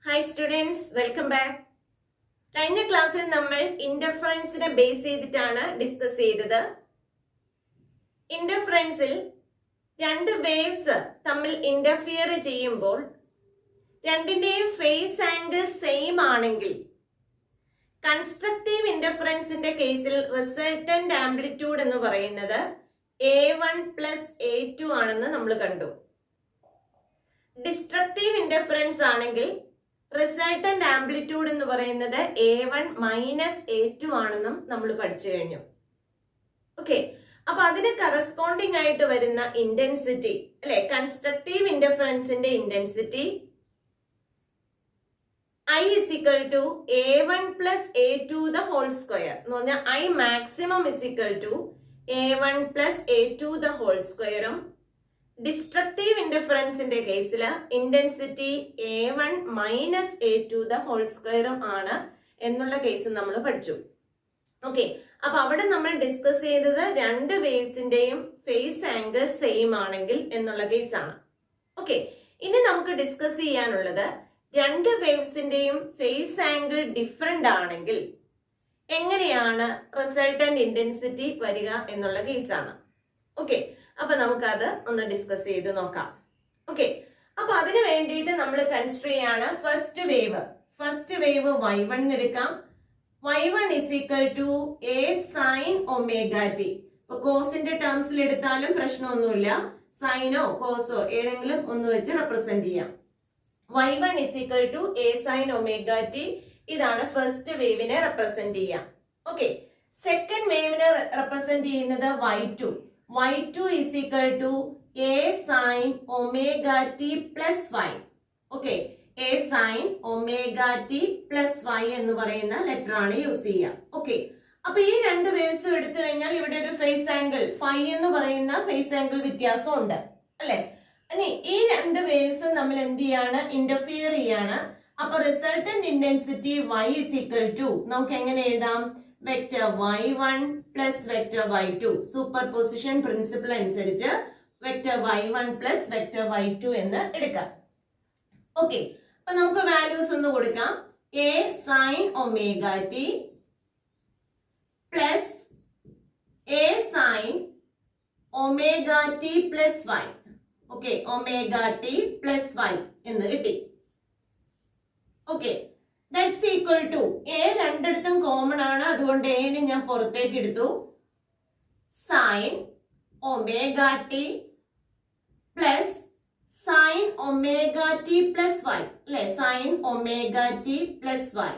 Hi students, welcome back. കഴിഞ്ഞ ക്ലാസ്സിൽ നമ്മൾ ഇന്റർഫറൻസിനെ ബേസ് ചെയ്തിട്ടാണ് ഡിസ്കസ് ചെയ്തത്. ഇന്റർഫറൻസിൽ രണ്ട് വേവ്സ് തമ്മിൽ ഇന്റർഫിയർ ചെയ്യുമ്പോൾ രണ്ടിന്റെയും ഫേസ് ആംഗിൾ സെയിം ആണെങ്കിൽ കൺസ്ട്രക്റ്റീവ് ഇന്റർഫറൻസിന്റെ കേസിൽ റിസൾട്ടന്റ് ആംപ്ലിറ്റ്യൂഡ് എന്ന് പറയുന്നത് A1 പ്ലസ് A2 ആണെന്ന് നമ്മൾ കണ്ടു. ഡിസ്ട്രക്റ്റീവ് ഇന്റർഫറൻസ് ആണെങ്കിൽ റിസൾട്ടന്റ് ആംപ്ലിറ്റ്യൂഡ് എന്ന് പറയുന്നത് A1 മൈനസ് A2 ആണെന്നും നമ്മൾ പഠിച്ചു കഴിഞ്ഞു. ഓക്കെ, അപ്പൊ അതിന് കറസ്പോണ്ടിങ് ആയിട്ട് വരുന്ന ഇന്റൻസിറ്റി അല്ലെ, കൺസ്ട്രക്റ്റീവ് ഇന്റർഫറൻസിന്റെ intensity I is equal to A1 plus A2 the whole square എന്ന് പറഞ്ഞാൽ I maximum is equal to A1 plus A2 the whole square ഉം ഡിസ്ട്രക്റ്റീവ് ഇന്റർഫറൻസിന്റെ കേസിൽ intensity A1 minus A2 the whole square ഉം ആണ് എന്നുള്ള case നമ്മൾ പഠിച്ചു. Okay, അപ്പൊ അവിടെ നമ്മൾ ഡിസ്കസ് ചെയ്തത് രണ്ട് വേവ്സിന്റെയും ഫേസ് ആംഗിൾ സെയിം ആണെങ്കിൽ എന്നുള്ള കേസാണ്. ഓക്കെ, ഇനി നമുക്ക് ഡിസ്കസ് ചെയ്യാനുള്ളത് രണ്ട് വേവ്സിന്റെയും ഫേസ് ആംഗിൾ ഡിഫറെന്റ് ആണെങ്കിൽ എങ്ങനെയാണ് റിസൾട്ടന്റ് ഇന്റൻസിറ്റി വരിക എന്നുള്ള കേസാണ്. ഓക്കെ, അപ്പൊ നമുക്കത് ഒന്ന് ഡിസ്കസ് ചെയ്ത് നോക്കാം. ഓക്കെ, അപ്പൊ അതിനു വേണ്ടിയിട്ട് നമ്മൾ കൺസിഡർ ചെയ്യാണ് ഫസ്റ്റ് വേവ് y1 എടുക്കാം. y1 is equal to a sin omega t. ഇപ്പൊ കോസിന്റെ ടേംസിൽ എടുത്താലും പ്രശ്നമൊന്നുമില്ല, സൈനോ കോസോ ഏതെങ്കിലും ഒന്ന് വെച്ച് റെപ്രസെന്റ് ചെയ്യാം. y1 is equal to a sin omega t. ഇതാണ് ഫസ്റ്റ് വേവിനെ റെപ്രസെന്റ് ചെയ്യാം. ഓക്കെ, സെക്കൻഡ് വേവിനെ റെപ്രസെന്റ് ചെയ്യുന്നത് y2 is equal to a sin omega t plus y. Okay, a sin omega t plus y എന്ന് പറയുന്ന letter ആണ് use ചെയ്യുക. Okay, അപ്പൊ ഈ രണ്ട് വേവ്സും എടുത്തു കഴിഞ്ഞാൽ ഇവിടെ ഒരു ഫേസ് ആംഗിൾ ഫൈ എന്ന് പറയുന്ന ഫേസ് ആംഗിൾ വ്യത്യാസം ഉണ്ട് അല്ലെ. ഇനി ഈ രണ്ട് വേവ്സും നമ്മൾ എന്ത് ചെയ്യാണ്, ഇന്റർഫിയർ ചെയ്യാണ്. അപ്പൊ resultant intensity y is equal to നമുക്ക് എങ്ങനെ എഴുതാം, vector y1 plus vector y2. Superposition principle അനുസരിച്ച് vector y1 plus vector y2 എന്ന് എടുക്കാം. ഓക്കെ, അപ്പൊ നമുക്ക് വാല്യൂസ് ഒന്ന് കൊടുക്കാം. a sin omega t plus a sin omega t plus y. Okay, omega t plus y എന്ന് കിട്ടി. Okay, that's equal to a രണ്ടിടത്തും കോമൺ ആണ്, അതുകൊണ്ട് a നെ ഞാൻ പുറത്തേക്ക് എടുത്തു. Sine omega T plus sine omega T plus Y അല്ലെ, sine omega T plus Y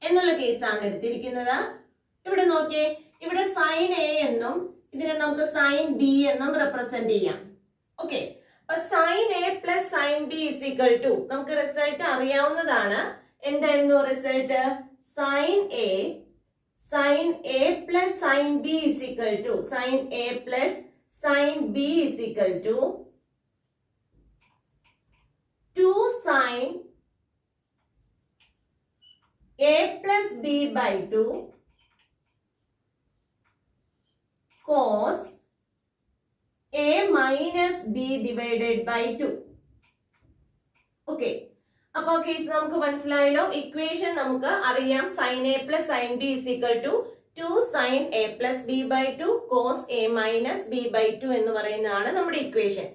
എന്നുള്ള കേസാണ് എടുത്തിരിക്കുന്നത്. ഇവിടെ നോക്കിയേ, ഇവിടെ സൈൻ എ എന്നും ഇതിനെ നമുക്ക് സൈൻ ബി എന്നും റെപ്രസെന്റ് ചെയ്യാം. ഓക്കെ, അപ്പൊ sine A plus sine B is equal to നമുക്ക് റിസൾട്ട് അറിയാവുന്നതാണ്. എന്തായിരുന്നു result? Sine A plus sine B is equal to sine A plus sine B is equal to 2 sine a plus B by 2 cos a minus b divided by 2. Okay, അപ്പൊ case നമുക്ക് മനസ്സിലായല്ലോ. Equation നമുക്ക് അറിയാം, sine A plus sine B is equal to 2 sine A plus B by 2 cos A minus B by 2 എന്ന് പറയുന്നതാണ് നമ്മുടെ equation.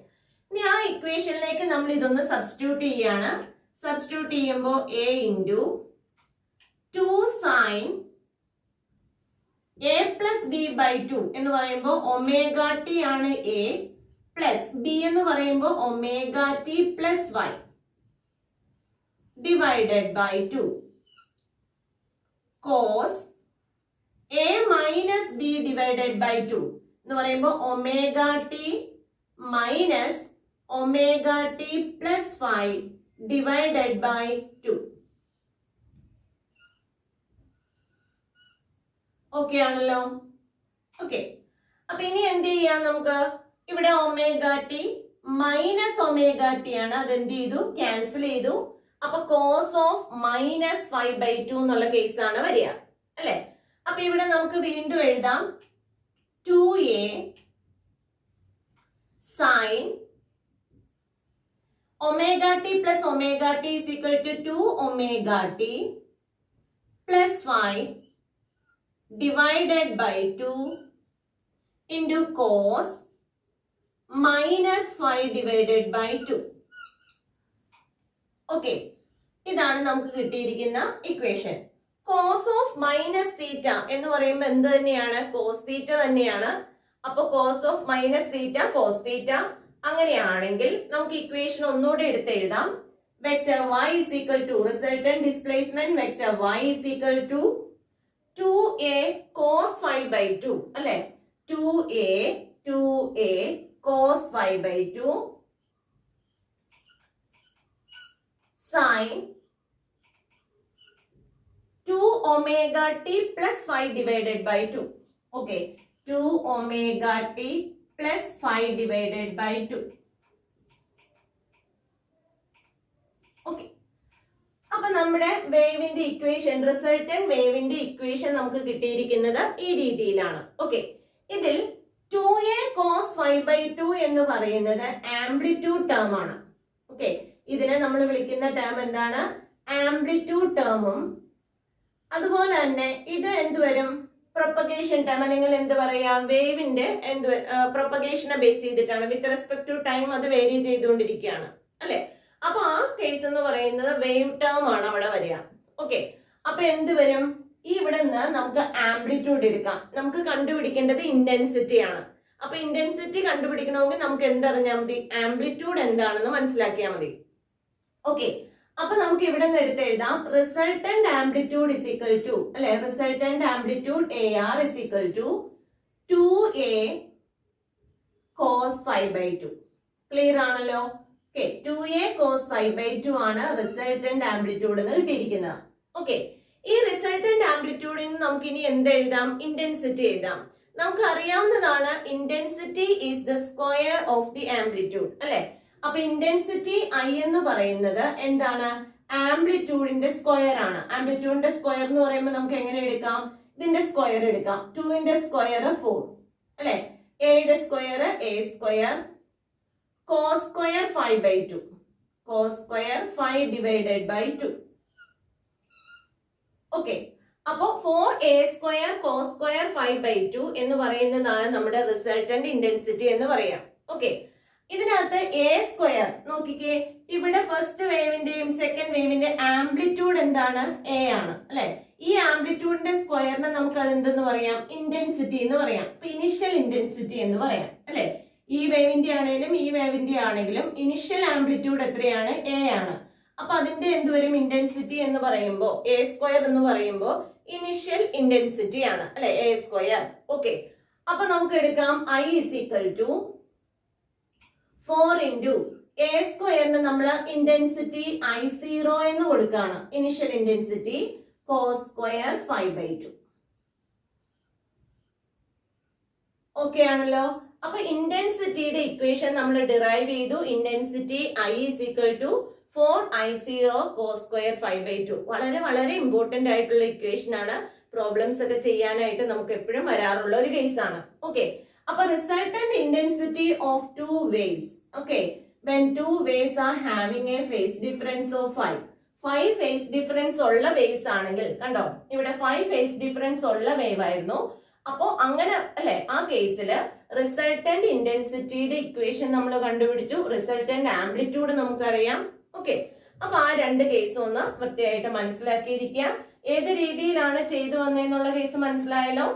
ഇനി ആ ഇക്വേഷനിലേക്ക് നമ്മൾ ഇതൊന്ന് സബ്സ്റ്റിറ്റ്യൂട്ട് ചെയ്യാണ്. സബ്സ്റ്റിറ്റ്യൂട്ട് ചെയ്യുമ്പോൾ a into 2 sine a plus B by 2 എന്ന് പറയുമ്പോൾ ഒമേഗ ടി ആണ് a, പ്ലസ് ബി എന്ന് പറയുമ്പോൾ omega T plus Y divided by 2 cos a minus B divided by 2 എന്ന് പറയുമ്പോൾ omega T minus omega T plus Y divided by 2. Okay ആണല്ലോ. Okay, അപ്പൊ ഇനി എന്ത് ചെയ്യാം, നമുക്ക് ഇവിടെ omega T minus omega T ആണ്, അതെന്ത് ചെയ്തു, ക്യാൻസൽ ചെയ്തു. അപ്പൊ കോസ് ഓഫ് മൈനസ് 5/2 എന്നുള്ള കേസാണ് വരിക അല്ലെ. അപ്പൊ ഇവിടെ നമുക്ക് വീണ്ടും എഴുതാം 2a sine omega t plus omega t is equal to 2 omega t plus 5 divided by 2 into cos minus 5 divided by 2. Okay, ഇതാണ് നമുക്ക് കിട്ടിയിരിക്കുന്ന equation. Cos of minus theta എന്ന് പറയുമ്പോൾ എന്ത് തന്നെയാണ്? കോസ് തീറ്റ തന്നെയാണ്. അപ്പൊ cos of minus theta cos theta. അങ്ങനെയാണെങ്കിൽ നമുക്ക് ഇക്വേഷൻ ഒന്നുകൂടെ എടുത്ത് എഴുതാം. Vector y is equal to resultant displacement vector y is equal to 2a cos 5 by 2 അല്ലെ? 2a cos 5 by 2 sin 2 omega t plus 5 divided by 2. Okay, 2 omega t plus 5 divided by 2. Okay. അപ്പൊ നമ്മുടെ വേവിന്റെ equation, resultant വേവിന്റെ equation നമുക്ക് കിട്ടിയിരിക്കുന്നത് ഈ രീതിയിലാണ്. Okay, ഇതിൽ 2a cos 5 by 2 എന്ന് പറയുന്നത് ആംപ്ലിറ്റ്യൂഡ് ടേം ആണ്. ഓക്കെ, ഇതിനെ നമ്മൾ വിളിക്കുന്ന ടേം എന്താണ്? ആംപ്ലിറ്റ്യൂഡ് ടേമും അതുപോലെ തന്നെ ഇത് എന്ത് വരും? പ്രൊപ്പഗേഷൻ ടൈം, അല്ലെങ്കിൽ എന്ത് പറയാ, വേവിന്റെ എന്ത് പ്രൊപ്പഗേഷനെ ബേസ് ചെയ്തിട്ടാണ്. വിത്ത് റെസ്പെക്ട് ടു ടൈം അത് വേരി ചെയ്തുകൊണ്ടിരിക്കുകയാണ് അല്ലെ? അപ്പൊ ആ കേസ് എന്ന് പറയുന്നത് വേവ് ടേം ആണ് അവിടെ വരിക. ഓക്കെ, അപ്പൊ എന്ത് വരും? ഈ ഇവിടെ നിന്ന് നമുക്ക് ആംപ്ലിറ്റ്യൂഡ് എടുക്കാം. നമുക്ക് കണ്ടുപിടിക്കേണ്ടത് ഇന്റൻസിറ്റി ആണ്. അപ്പൊ ഇന്റൻസിറ്റി കണ്ടുപിടിക്കണമെങ്കിൽ നമുക്ക് എന്തറിഞ്ഞാൽ മതി? ആംപ്ലിറ്റ്യൂഡ് എന്താണെന്ന് മനസ്സിലാക്കിയാൽ മതി. ഓക്കെ, അപ്പൊ നമുക്ക് ഇവിടെ നിന്ന് എടുത്ത് എഴുതാം. Resultant amplitude is equal to അല്ലെ? Resultant amplitude AR is equal to 2a cos 5 by 2. Clear ആണല്ലോ? ഓക്കെ, 2a cos 5 by 2 ആണ് റിസൾട്ടന്റ് ആംപ്ലിറ്റ്യൂഡ് എന്ന് കിട്ടിയിരിക്കുന്നത്. ഓക്കെ, ഈ റിസൾട്ടന്റ് ആംപ്ലിറ്റ്യൂഡിൽ നിന്ന് നമുക്ക് ഇനി എന്ത് എഴുതാം? ഇന്റൻസിറ്റി എഴുതാം. നമുക്ക് അറിയാവുന്നതാണ് intensity is the square of the amplitude അല്ലെ? അപ്പൊ ഇന്റൻസിറ്റി I എന്ന് പറയുന്നത് എന്താണ്? ആംപ്ലിറ്റ്യൂഡിന്റെ സ്ക്വയർ ആണ്. ആംപ്ലിറ്റ്യൂഡിന്റെ സ്ക്വയർ എന്ന് പറയുമ്പോൾ നമുക്ക് എങ്ങനെ എടുക്കാം? ഇതിന്റെ സ്ക്വയർ എടുക്കാം. 2ന്റെ സ്ക്വയർ 4 അല്ലെ? എയുടെ square a square cos square 5 by 2 cos square 5 divided by 2. Okay, അപ്പോ 4a square cos square 5 by 2 എന്ന് പറയുന്നതാണ് നമ്മുടെ റിസൾട്ടന്റ് ഇന്റൻസിറ്റി എന്ന് പറയാം. ഓക്കെ, ഇതിനകത്ത് a സ്ക്വയർ നോക്കിക്കേ, ഇവിടെ ഫസ്റ്റ് വേവിന്റെയും സെക്കൻഡ് വേവിന്റെ ആംപ്ലിറ്റ്യൂഡ് എന്താണ്? a ആണ് അല്ലെ? ഈ ആംപ്ലിറ്റ്യൂഡിന്റെ സ്ക്വയറിനെ നമുക്ക് അത് എന്തെന്ന് പറയാം? ഇന്റൻസിറ്റി എന്ന് പറയാം. ഇനിഷ്യൽ ഇന്റൻസിറ്റി എന്ന് പറയാം അല്ലെ? ഈ വേവിന്റെ ആണെങ്കിലും ഈ വേവിന്റെ ആണെങ്കിലും ഇനിഷ്യൽ ആംപ്ലിറ്റ്യൂഡ് എത്രയാണ്? a ആണ്. അപ്പൊ അതിന്റെ എന്ത് വരും? ഇന്റൻസിറ്റി എന്ന് പറയുമ്പോൾ a സ്ക്വയർ എന്ന് പറയുമ്പോൾ ഇനിഷ്യൽ ഇന്റൻസിറ്റി ആണ് അല്ലെ? a square. ഓക്കെ, അപ്പൊ നമുക്ക് എടുക്കാം I is equal to 4 into a സ്ക്വയറിന് നമ്മൾ ഇന്റൻസിറ്റി I0 എന്ന് കൊടുക്കുകയാണ്. Initial intensity cos square 5 by 2. Okay ആണല്ലോ? അപ്പൊ ഇന്റൻസിറ്റിയുടെ ഇക്വേഷൻ നമ്മൾ ഡിറൈവ് ചെയ്തു. Intensity I is equal to 4I0 cos square 5 by 2. വളരെ വളരെ ഇമ്പോർട്ടന്റ് ആയിട്ടുള്ള ഇക്വേഷൻ ആണ്. പ്രോബ്ലംസ് ഒക്കെ ചെയ്യാനായിട്ട് നമുക്ക് എപ്പോഴും വരാറുള്ള ഒരു കേസ് ആണ്. ഓക്കെ, അപ്പൊ resultant intensity of 2 waves. Okay, when 2 waves are having a phase difference of 5 phase difference ഉള്ള waves ആണെങ്കിൽ, കണ്ടോ ഇവിടെ 5 phase difference ഉള്ള വേവ് ആയിരുന്നു. അപ്പോ അങ്ങനെ അല്ലെ? ആ കേസിൽ റിസൾട്ടന്റ് ഇന്റൻസിറ്റിയുടെ ഇക്വേഷൻ നമ്മൾ കണ്ടുപിടിച്ചു. റിസൾട്ടന്റ് ആംപ്ലിറ്റ്യൂഡ് നമുക്കറിയാം. ഓക്കെ, അപ്പൊ ആ രണ്ട് കേസും ഒന്ന് വൃത്തിയായിട്ട് മനസ്സിലാക്കിയിരിക്കുക. ഏത് രീതിയിലാണ് ചെയ്തു വന്നതെന്നുള്ള കേസ് മനസ്സിലായല്ലോ?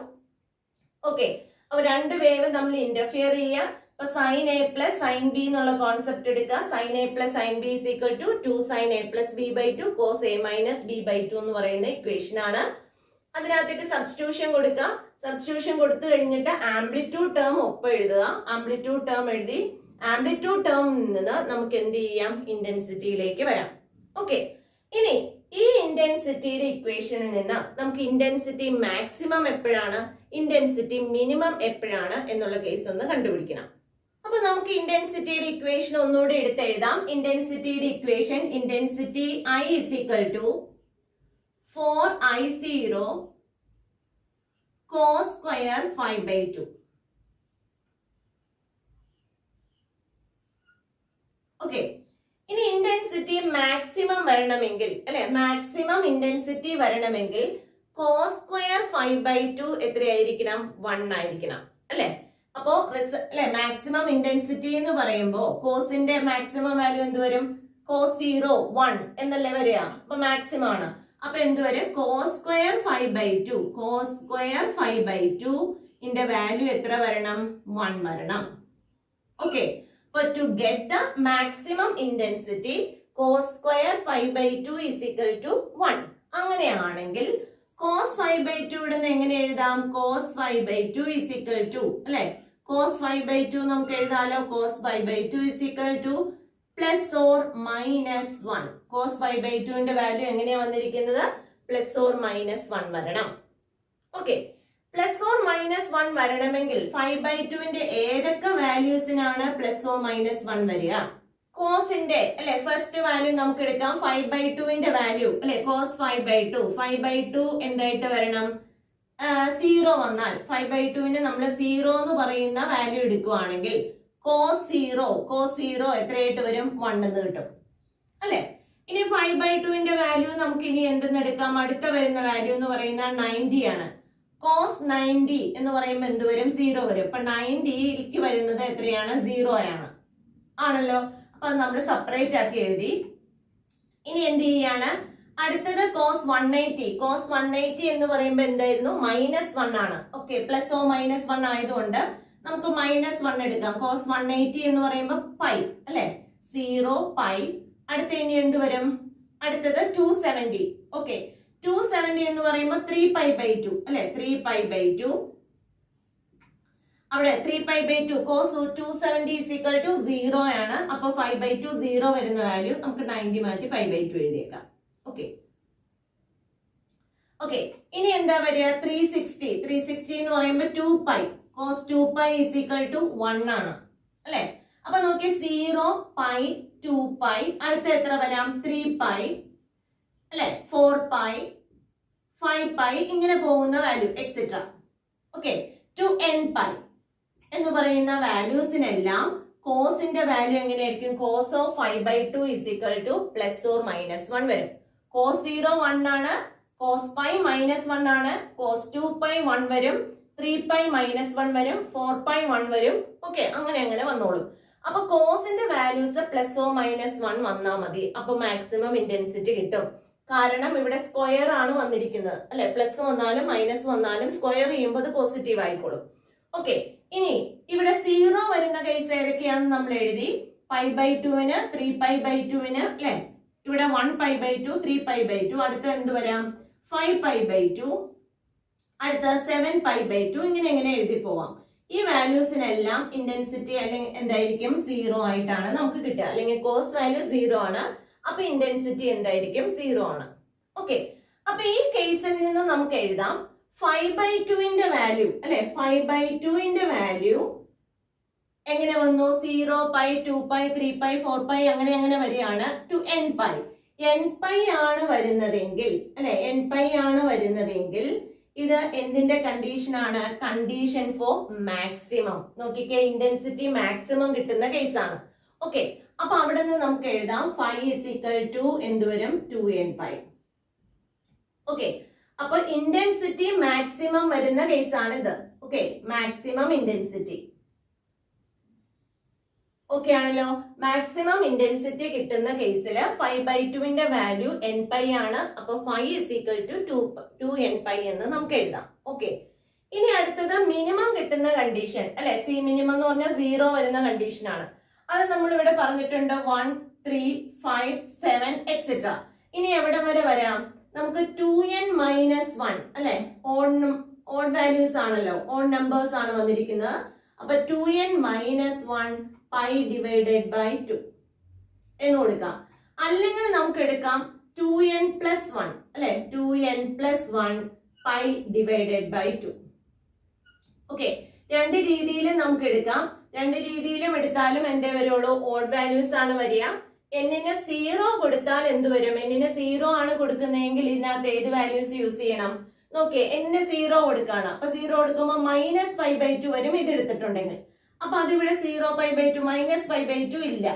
ഓക്കെ, അപ്പൊ രണ്ട് വേവ് നമ്മൾ ഇന്റർഫിയർ ചെയ്യുക. അപ്പൊ sin a plus sin b എന്നുള്ള കോൺസെപ്റ്റ് എടുക്കുക. sin a plus sin b is equal to 2 sin a plus b by 2 cos a minus b by 2 എന്ന് പറയുന്ന ഇക്വേഷൻ ആണ്. അതിനകത്തേക്ക് സബ്സ്റ്റിറ്റ്യൂഷൻ കൊടുക്കുക. സബ്സ്റ്റിറ്റ്യൂഷൻ കൊടുത്തു കഴിഞ്ഞിട്ട് ആംപ്ലിറ്റ്യൂഡ് ടേം ഒപ്പം എഴുതുക. ആംപ്ലിറ്റ്യൂഡ് ടേം എഴുതി ആംപ്ലിറ്റ്യൂഡ് ടേമിൽ നിന്ന് നമുക്ക് എന്ത് ചെയ്യാം? ഇന്റൻസിറ്റിയിലേക്ക് വരാം. ഓക്കെ, ഇനി ഈ ഇന്റൻസിറ്റിയുടെ ഇക്വേഷനിൽ നിന്ന് നമുക്ക് ഇന്റൻസിറ്റി മാക്സിമം എപ്പോഴാണ്, ഇന്റൻസിറ്റി മിനിമം എപ്പോഴാണ് എന്നുള്ള കേസ് ഒന്ന് കണ്ടുപിടിക്കണം. അപ്പൊ നമുക്ക് ഇന്റൻസിറ്റിയുടെ ഇക്വേഷൻ ഒന്നുകൂടി എടുത്തെഴുതാം. ഇന്റൻസിറ്റിയുടെ equation intensity I is equal to 4I0 cos square 5 by 2. Okay, ഇനി ഇന്റൻസിറ്റി മാക്സിമം വരണമെങ്കിൽ അല്ലെ, മാക്സിമം ഇന്റൻസിറ്റി വരണമെങ്കിൽ കോസ് സ്ക്വയർ 5/2 എത്രയായിരിക്കണം? 1 ആയിരിക്കണം അല്ലെ. അപ്പോ അല്ലെ മാക്സിമം ഇന്റൻസിറ്റി എന്ന് പറയുമ്പോ കോസിന്റെ മാക്സിമം വാല്യൂ എന്ത് വരും? കോസ് 0 1 എന്നല്ലേ വരിക. അപ്പൊ മാക്സിമം ആണ്. അപ്പൊ എന്ത് വരും? കോസ് സ്ക്വയർ 5/2, കോസ് സ്ക്വയർ 5/2 ന്റെ വാല്യൂ എത്ര വരണം? 1 വരണം. ഓക്കെ, അപ്പൊ to get the maximum intensity cos square 5/2 is equal to 1. അങ്ങനെയാണെങ്കിൽ കോസ് 5/2 ഇവിടുന്ന് എങ്ങനെ എഴുതാം? കോസ് 5/2 ഈസ് ഈക്വൽ ടു അല്ലെ, കോസ് 5/2 നമുക്ക് എഴുതാലോ. Cos 5/2 is equal to plus or minus 1. Cos 5/2 ന്റെ വാല്യൂ എങ്ങനെയാ വന്നിരിക്കുന്നത്? പ്ലസ് ഓർ മൈനസ് 1 വരണം. ഓക്കെ, പ്ലസ് ഓർ മൈനസ് 1 വരണമെങ്കിൽ 5/2 ന്റെ ഏതൊക്കെ വാല്യൂസിനാണ് പ്ലസ് ഓർ മൈനസ് 1 വരിക? കോസിന്റെ അല്ലെ ഫസ്റ്റ് വാല്യൂ നമുക്ക് എടുക്കാം. 5/2 ന്റെ വാല്യൂ അല്ലെ, കോസ് 5/2 എന്തായിട്ട് വരണം? 0 വന്നാൽ 5/2 ന്റെ നമ്മൾ 0 എന്ന് പറയുന്ന വാല്യൂ എടുക്കുവാണെങ്കിൽ കോസ് 0 എത്രയായിട്ട് വരും? 1 എന്ന് കിട്ടും അല്ലെ. ഇനി 5/2 ന്റെ വാല്യൂ നമുക്ക് ഇനി എന്തെന്ന് എടുക്കാം? അടുത്ത വരുന്ന വാല്യൂ എന്ന് പറയുന്ന 90 ആണ്. കോസ് 90 എന്ന് പറയുമ്പോൾ എന്ത് വരും? 0 വരും. അപ്പൊ 90ക്ക് വരുന്നത് എത്രയാണ്? 0 ആണ് ആണല്ലോ. അപ്പൊ നമ്മൾ സെപ്പറേറ്റ് ആക്കി എഴുതി. ഇനി എന്ത് ചെയ്യാണ്? അടുത്തത് കോസ് 180. കോസ് 180 എന്ന് പറയുമ്പോൾ എന്തായിരുന്നു? -1 ആണ്. ഓക്കെ, പ്ലസ് ഓ മൈനസ് 1 ആയതുകൊണ്ട് നമുക്ക് -1 എടുക്കാം. കോസ് 180 എന്ന് പറയുമ്പോൾ പൈ അല്ലെ, 0 പൈ. അടുത്ത ഇനി എന്ത് വരും? അടുത്തത് 270. ഓക്കെ, 270 എന്ന് പറയുമ്പോൾ 3π/2 അല്ലെ, 3π/2. അവിടെ 3π/2 കോസ് 270 ഈസ് ഈക്വൽ ടു 0 ആണ്. അപ്പൊ 5/2 0 വരുന്ന വാല്യൂ നമുക്ക് 90 മാറ്റി π/2 എഴുതിയേക്കാം. ഓക്കെ ഓക്കെ, ഇനി എന്താ വരിക? 360 എന്ന് പറയുമ്പോൾ 2π. കോസ് 2π ഈസ് ഈക്വൽ ടു 1 ആണ് അല്ലെ. അപ്പൊ നോക്കി 0 പൈ 2π. അടുത്ത എത്ര വരാം? 3π അല്ലെ, 4π 5π ഇങ്ങനെ പോകുന്ന value etcetera. Okay, to nπ എന്ന് പറയുന്ന വാല്യൂസിനെല്ലാം കോസിന്റെ വാല്യൂ എങ്ങനെയായിരിക്കും? Cos of 5/2 is equal to plus or minus 1 വരും. കോസ് 0 1 ആണ്, കോസ് പൈ -1 ആണ്, കോസ് 2π 1 വരും, 3π -1 വരും, 4π 1 വരും. ഓക്കെ, അങ്ങനെ വന്നോളും. അപ്പൊ കോസിന്റെ വാല്യൂസ് പ്ലസ് ഓ മൈനസ് 1 വന്നാൽ മതി. അപ്പൊ മാക്സിമം ഇന്റൻസിറ്റി കിട്ടും. കാരണം ഇവിടെ സ്ക്വയർ ആണ് വന്നിരിക്കുന്നത് അല്ലെ. പ്ലസ് വന്നാലും മൈനസ് വന്നാലും സ്ക്വയർ ചെയ്യുമ്പോൾ അത് പോസിറ്റീവ് ആയിക്കോളും. ഓക്കെ, ഇനി ഇവിടെ 0 വരുന്ന കേസ് ഏതൊക്കെയാണെന്ന് നമ്മൾ എഴുതി. π/2 3π/2 അല്ലെ, ഇവിടെ 1π/2 3π/2. അടുത്ത എന്ത് വരാം? 5π/2. അടുത്ത 7π/2. ഇങ്ങനെ എഴുതി പോവാം. ഈ വാല്യൂസിനെല്ലാം ഇന്റൻസിറ്റി അല്ലെങ്കിൽ എന്തായിരിക്കും? 0 ആയിട്ടാണ് നമുക്ക് കിട്ടുക. അല്ലെങ്കിൽ കോസ് വാല്യൂ 0 ആണ്. അപ്പൊ ഇന്റൻസിറ്റി എന്തായിരിക്കും? 0 ആണ്. ഓക്കെ, അപ്പൊ ഈ കേസിൽ നിന്ന് നമുക്ക് എഴുതാം 5/2 ന്റെ വാല്യൂ അല്ലെ, 5/2 ന്റെ വാല്യൂ എങ്ങനെ വന്നു? 0 പൈ 2π 3π 4π അങ്ങനെ വരികയാണ് ടു nπ. nπ ആണ് വരുന്നതെങ്കിൽ അല്ലെ, nπ ആണ് വരുന്നതെങ്കിൽ ഇത് എന്തിന്റെ കണ്ടീഷൻ ആണ്? Condition for maximum. നോക്കിക്കേ, ഇന്റൻസിറ്റി മാക്സിമം കിട്ടുന്ന കേസാണ്. ഓക്കെ, അപ്പൊ അവിടെ നിന്ന് നമുക്ക് എഴുതാം 5 is equal to എന്ത് വരും? 2nπ. ഓക്കെ, അപ്പൊ ഇന്റൻസിറ്റി മാക്സിമം വരുന്ന കേസാണ് ഇത്. Okay, maximum intensity. ഓക്കെ ആണല്ലോ. മാക്സിമം ഇന്റൻസിറ്റി കിട്ടുന്ന കേസിൽ 5/2 ന്റെ വാല്യൂ nπ ആണ്. അപ്പൊ 5 is equal to 2nπ എന്ന് നമുക്ക് എഴുതാം. ഓക്കെ, ഇനി അടുത്തത് മിനിമം കിട്ടുന്ന കണ്ടീഷൻ അല്ലെ. സി മിനിമം എന്ന് പറഞ്ഞാൽ 0 വരുന്ന കണ്ടീഷൻ ആണ്. അത് നമ്മൾ ഇവിടെ പറഞ്ഞിട്ടുണ്ട് 1 3 5 7 എക്സെട്ര. ഇനി എവിടെ വരെ വരാം? നമുക്ക് 2n-1 അല്ലെ, ഓഡ് വാല്യൂസ് ആണല്ലോ, ഓഡ് നമ്പേഴ്സ് ആണ് വന്നിരിക്കുന്നത്. അപ്പൊ 2n-1 പൈ ഡിവൈഡഡ് ബൈ 2 എന്ന് കൊടുക്കാം. അല്ലെങ്കിൽ നമുക്ക് എടുക്കാം 2n+1 അല്ലെ, 2n+1 pi divided by 2. Okay, രണ്ട് രീതിയിലും നമുക്ക് എടുക്കാം. രണ്ട് രീതിയിലും എടുത്താലും എന്തേ വരുള്ളൂ? ഓഡ് വാല്യൂസ് ആണ് വരിക. എന്നിന് 0 കൊടുത്താൽ എന്ത് വരും? എന്നിന് 0 ആണ് കൊടുക്കുന്നതെങ്കിൽ ഇതിനകത്ത് ഏത് വാല്യൂസ് യൂസ് ചെയ്യണം? നോക്കിയേ, എന്നിന് 0 കൊടുക്കാണ്. അപ്പൊ 0 കൊടുക്കുമ്പോൾ -π/2 വരും ഇത് എടുത്തിട്ടുണ്ടെങ്കിൽ. അപ്പൊ അതിവിടെ 0π/2 -π/2 ഇല്ല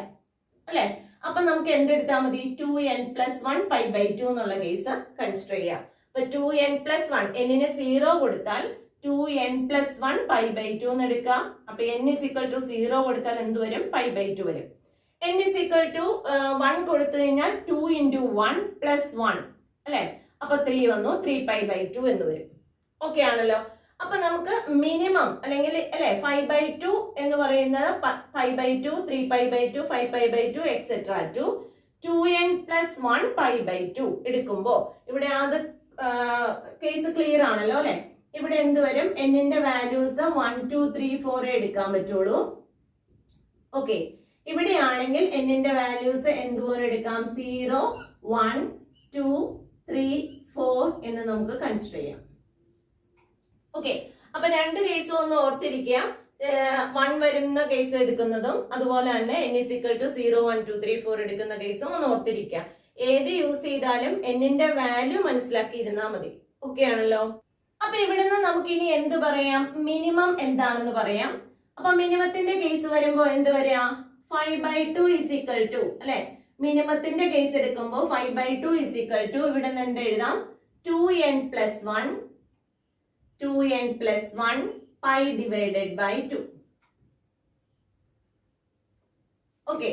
അല്ലെ. അപ്പൊ നമുക്ക് എന്തെടുത്താൽ മതി? 2n+1 π/2 എന്നുള്ള കേസ് കൺസിഡർ ചെയ്യാം. അപ്പൊ 2n+1 എന്നിന് 0 കൊടുത്താൽ 2n+1 π/2 എന്ന് എടുക്കാം. അപ്പൊ n=0 കൊടുത്താൽ എന്ത് വരും? π/2 വരും. n=1 കൊടുത്തു കഴിഞ്ഞാൽ 2 × 1 + 1 അല്ലെ? അപ്പൊ 3 വന്നു, 3π/2 എന്ന് വരും. ഓക്കെ ആണല്ലോ. അപ്പൊ നമുക്ക് മിനിമം അല്ലെങ്കിൽ അല്ലെ 5/2 എന്ന് പറയുന്നത് 5/2, 3π/2, 5π/2 എക്സെട്ര ടു 2n+1 π/2 എടുക്കുമ്പോ ഇവിടെ അത് കേസ് ക്ലിയർ ആണല്ലോ അല്ലെ? ഇവിടെ എന്ത് വരും? എന്നിന്റെ വാല്യൂസ് 1, 2, 3, 4 എടുക്കാൻ പറ്റുള്ളൂ. ഓക്കെ, ഇവിടെയാണെങ്കിൽ എന്നിന്റെ വാല്യൂസ് എന്തുപോലെ എടുക്കാം? 0, 1, 2, 3, 4 എന്ന് നമുക്ക് കൺസിഡർ ചെയ്യാം. ഓക്കെ, അപ്പൊ രണ്ട് കേസും ഒന്ന് ഓർത്തിരിക്കുക. 1 വരുന്ന കേസ് എടുക്കുന്നതും അതുപോലെ തന്നെ n=0, 1, 2, 3, 4 എടുക്കുന്ന കേസും ഒന്ന് ഓർത്തിരിക്കുക. ഏത് യൂസ് ചെയ്താലും എന്നിന്റെ വാല്യൂ മനസ്സിലാക്കിയിരുന്നാൽ മതി. ഓക്കെ ആണല്ലോ. അപ്പൊ ഇവിടുന്ന് നമുക്ക് ഇനി എന്ത് പറയാം? മിനിമം എന്താണെന്ന് പറയാം. അപ്പൊ മിനിമത്തിന്റെ കേസ് വരുമ്പോ എന്ത് വരിക? 5/2 അല്ലെ? മിനിമത്തിന്റെ കേസ് എടുക്കുമ്പോൾ 5/2 ഇവിടെ നിന്ന് എന്ത് എഴുതാം? 2n+1 π/2. ഓക്കെ,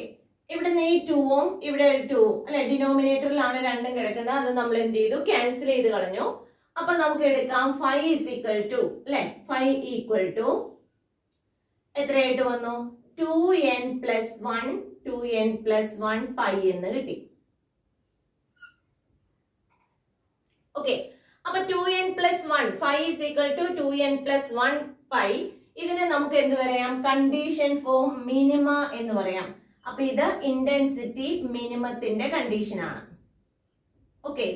ഇവിടെ ഈ 2ഉം ഇവിടെ 2ഉം അല്ലെ ഡിനോമിനേറ്ററിലാണ് രണ്ടും കിടക്കുന്നത്. അത് നമ്മൾ എന്ത് ചെയ്തു? ക്യാൻസൽ ചെയ്ത് കളഞ്ഞു. അപ്പൊ നമുക്ക് എടുക്കാം 5 അല്ലെ? 5 എത്രയായിട്ട് വന്നു? 2n+1 π എന്ന് കിട്ടി. ഓക്കെ, അപ്പൊ 2n+1 5 2n+1 π. ഇതിനെ നമുക്ക് എന്ത് പറയാം? കണ്ടീഷൻ ഫോർ മിനിമ എന്ന് പറയാം. അപ്പൊ ഇത് ഇന്റൻസിറ്റി മിനിമത്തിന്റെ കണ്ടീഷൻ ആണ്. ഓക്കെ,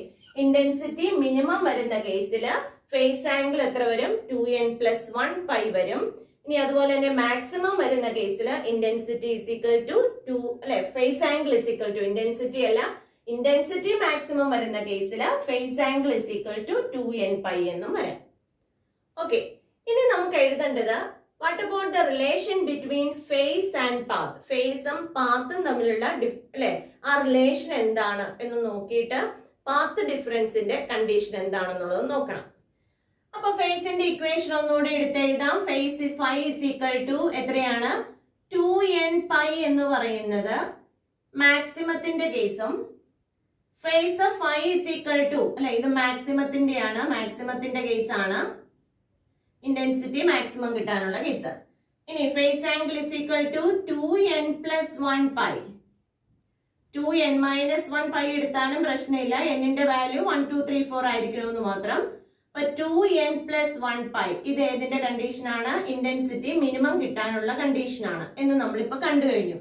ഇന്റൻസിറ്റി മിനിമം വരുന്ന കേസില് ഫേസ് ആംഗിൾ എത്ര വരും? 2n+1 π വരും. ഇനി അതുപോലെ തന്നെ മാക്സിമം വരുന്ന കേസിൽ ഇന്റൻസിറ്റി = 2 അല്ലെ? ഫേസ് ആംഗിൾ = ഇന്റൻസിറ്റി അല്ല, ഇന്റൻസിറ്റി മാക്സിമം വരുന്ന കേസിൽ ഫേസ് ആംഗിൾ = 2n π എന്നും വരാം. ഓക്കെ, ഇനി നമുക്ക് എഴുതേണ്ടത് what about the relation between phase and path? ഫേസും പാത്തും തമ്മിലുള്ള അല്ലെ ആ റിലേഷൻ എന്താണ് എന്ന് നോക്കിയിട്ട് പാത്ത് ഡിഫറൻസിന്റെ കണ്ടീഷൻ എന്താണെന്നുള്ളത് നോക്കണം. അപ്പൊ ഫേസിന്റെ ഇക്വേഷൻ ഒന്നുകൂടി എടുത്തെഴുതാം. ഫേസ് 5 എത്രയാണ്? 2n π എന്ന് പറയുന്നത് മാക്സിമത്തിന്റെ കേസും ഫേസ് 5 അല്ലെ ഇത് മാക്സിമത്തിന്റെയാണ്, മാക്സിമത്തിന്റെ കേസാണ്, ഇന്റൻസിറ്റി മാക്സിമം കിട്ടാനുള്ള കേസ്. ഇനി ഫേസ് ആംഗിൾ = 2n+1 π. 2n-1 π എടുത്താലും പ്രശ്നമില്ല. എന്നിന്റെ വാല്യൂ 1, 2, 3, 4 ആയിരിക്കണമെന്ന് മാത്രം. 2n+1 π ഇത് ഏതിന്റെ കണ്ടീഷൻ ആണ്? ഇന്റൻസിറ്റി മിനിമം കിട്ടാനുള്ള കണ്ടീഷൻ ആണ് എന്ന് നമ്മളിപ്പോ കണ്ടു കഴിഞ്ഞു.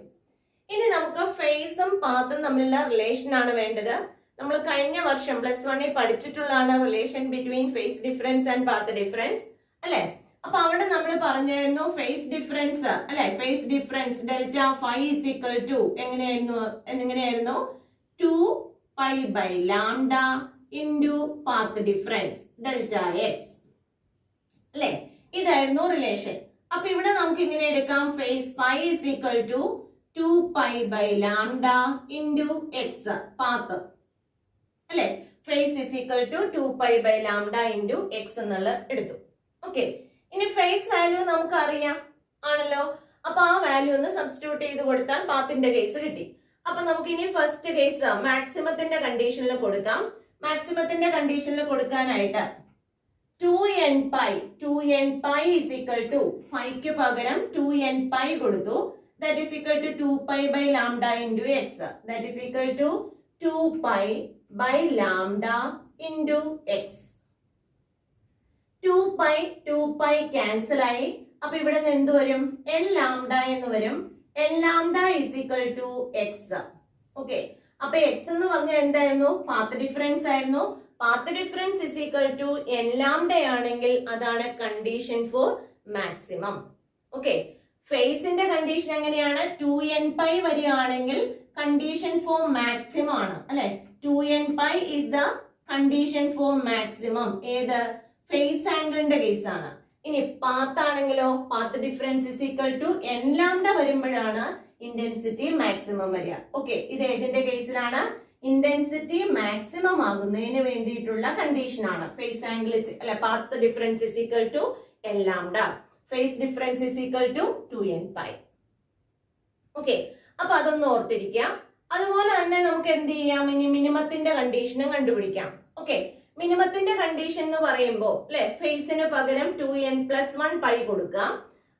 ഇനി നമുക്ക് ഫേസും പാത്തും തമ്മിലുള്ള റിലേഷൻ ആണ് വേണ്ടത്. നമ്മൾ കഴിഞ്ഞ വർഷം +1 പഠിച്ചിട്ടുള്ളതാണ് relation between phase difference and path difference അല്ലെ? അപ്പൊ അവിടെ നമ്മൾ പറഞ്ഞായിരുന്നു ഫേസ് ഡിഫറൻസ് അല്ലെ? ഫേസ് ഡിഫറൻസ് ഡെൽറ്റ ഫൈ എങ്ങനെയായിരുന്നു? 2π/λ into path difference delta X അല്ലെ? ഇതായിരുന്നു റിലേഷൻ. അപ്പൊ ഇവിടെ നമുക്ക് ഇങ്ങനെ എടുക്കാം. Phase phi = 2π/λ into X path അല്ലെ? ഫേസ് = 2π/λ ഇൻറ്റു എക്സ് എന്നുള്ള എടുത്തു. ഓക്കെ, ഇനി ഫേസ് വാല്യൂ നമുക്ക് അറിയാം ആണല്ലോ. അപ്പൊ ആ വാല്യൂ ഒന്ന് സബ്സ്റ്റിറ്റ്യൂട്ട് ചെയ്ത് കൊടുത്താൽ പാത്തിന്റെ കേസ് കിട്ടി. അപ്പൊ നമുക്ക് ഇനി ഫസ്റ്റ് കേസ് മാക്സിമത്തിന്റെ കണ്ടീഷനിൽ കൊടുക്കാം. മാക്സിമത്തിന്റെ കണ്ടീഷനിൽ കൊടുക്കാനായിട്ട് 2n π = 5 പകരം 2n π കൊടുത്തു. That is equal to 2π/λ into x. That is equal to 2π/λ into x. 2π cancel ആയി. അപ്പൊ ഇവിടെ നിന്ന് എന്ത് വരും? Lλ എന്ന് വരും. Lλ = x. ഓക്കെ, അപ്പൊ x എന്ന് പറഞ്ഞാൽ എന്തായിരുന്നു? പാത്ത് ഡിഫറൻസ് ആയിരുന്നു. പാത്ത് ഡിഫറൻസ് = Nλ ആണെങ്കിൽ അതാണ് കണ്ടീഷൻ ഫോർ മാക്സിമം. ഓക്കെ, ഫേസിന്റെ കണ്ടീഷൻ എങ്ങനെയാണ്? 2n π വരികയാണെങ്കിൽ കണ്ടീഷൻ ഫോർ മാക്സിമം ആണ് അല്ലെ? 2n π is the condition for maximum. ഏത്? ഫേസ് ആംഗിളിന്റെ കേസാണ്. ഇനി പാത്ത് ആണെങ്കിലോ path difference is equal to n lambda വരുമ്പോഴാണ് ഇന്റൻസിറ്റി മാക്സിമം വരിക. ഓക്കെ, ഇത് ഏതിന്റെ കേസിലാണ്? ഇന്റൻസിറ്റി മാക്സിമം ആകുന്നതിന് വേണ്ടിയിട്ടുള്ള കണ്ടീഷൻ ആണ്. ഫേസ് ആംഗിൾ അല്ല path difference is equal to n lambda, phase difference is equal to 2n pi. Okay, അപ്പൊ അതൊന്ന് ഓർത്തിരിക്കാം. അതുപോലെ തന്നെ നമുക്ക് എന്ത് ചെയ്യാം, ഇനി മിനിമത്തിന്റെ കണ്ടീഷനും കണ്ടുപിടിക്കാം. ഓക്കെ, മിനിമത്തിന്റെ കണ്ടീഷൻ എന്ന് പറയുമ്പോൾ അല്ലെ ഫേസിന് പകരം 2n+1 പൈ കൊടുക്കാം.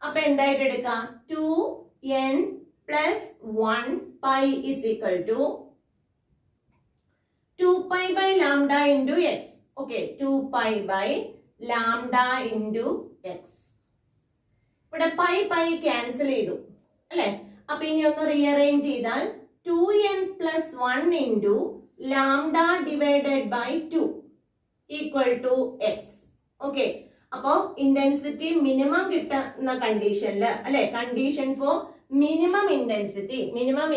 അപ്പൊ എന്തായിട്ട് എടുക്കാം? 2n+1 pi is equal to 2 pi by lambda into X. Okay, 2 pi by lambda into X. ഇവിടെ പൈ പൈ ക്യാൻസൽ ചെയ്തു അല്ലെ. അപ്പൊ ഇനി ഒന്ന് റീഅറേഞ്ച് ചെയ്താൽ 2n+1 into lambda divided by 2 equal to X. Okay, അപ്പോ ഇന്റൻസിറ്റി മിനിമം കിട്ടുന്ന കണ്ടീഷനില് അല്ലെ, കണ്ടീഷൻ ഫോർ മിനിമം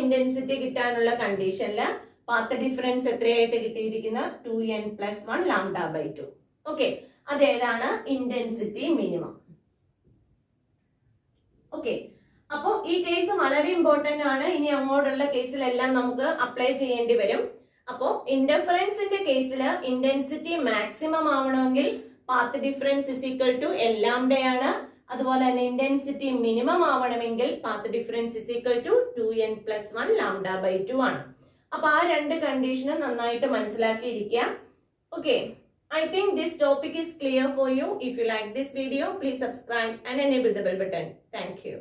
ഇന്റൻസിറ്റി കിട്ടാനുള്ള കണ്ടീഷനില് പാത്ത് ഡിഫറൻസ് എത്രയായിട്ട് കിട്ടിയിരിക്കുന്ന 2n+1 ലാംഡ ബൈ 2. ഓക്കെ, അതേതാണ് ഇന്റൻസിറ്റി മിനിമം. ഓക്കെ, അപ്പോ ഈ കേസ് വളരെ ഇമ്പോർട്ടന്റ് ആണ്. ഇനി അങ്ങോട്ടുള്ള കേസിലെല്ലാം നമുക്ക് അപ്ലൈ ചെയ്യേണ്ടി വരും. അപ്പോ ഇന്റർഫറൻസിന്റെ കേസിൽ ഇന്റൻസിറ്റി മാക്സിമം ആവണമെങ്കിൽ path difference is equal to n ലാംഡയാണ്. അതുപോലെ തന്നെ ഇന്റൻസിറ്റി മിനിമം ആവണമെങ്കിൽ path difference is equal to 2n+1 lambda by 2 ആണ്. അപ്പൊ ആ രണ്ട് കണ്ടീഷനും നന്നായിട്ട് മനസ്സിലാക്കിയിരിക്കുക. Okay, I think this topic is clear for you. If you like this video, please subscribe and enable the bell button. Thank you.